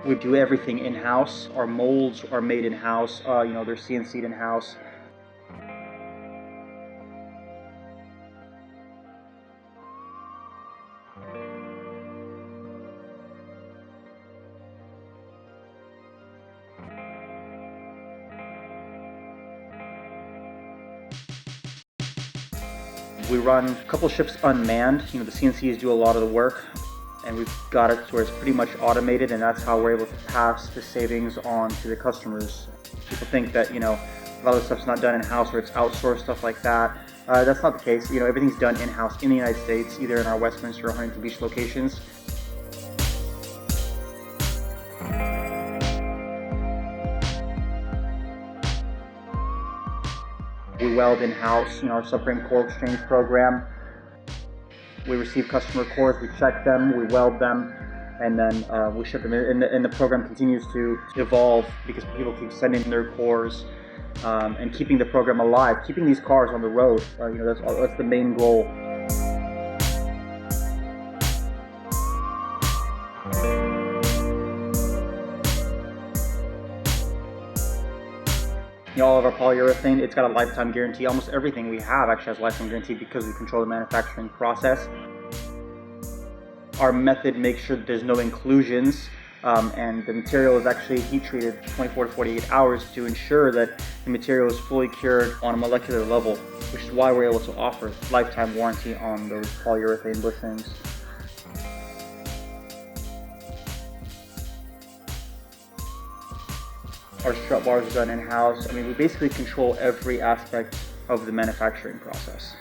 We do everything in-house. Our molds are made in-house. They're CNC'd in-house. We run a couple shifts unmanned. The CNCs do a lot of the work, and we've got it to where it's pretty much automated, and that's how we're able to pass the savings on to the customers. People think that, a lot of the stuff's not done in-house or it's outsourced, stuff like that. That's not the case. Everything's done in-house in the United States, either in our Westminster or Huntington Beach locations. We weld in-house, our subframe core exchange program. We receive customer cores, we check them, we weld them, and then we ship them. And the program continues to evolve because people keep sending their cores and keeping the program alive, keeping these cars on the road. That's the main goal. All of our polyurethane, it's got a lifetime guarantee. Almost everything we have actually has a lifetime guarantee because we control the manufacturing process. Our method makes sure that there's no inclusions, and the material is actually heat treated 24 to 48 hours to ensure that the material is fully cured on a molecular level, which is why we're able to offer lifetime warranty on those polyurethane bushings. Our strut bars are done in-house. We basically control every aspect of the manufacturing process.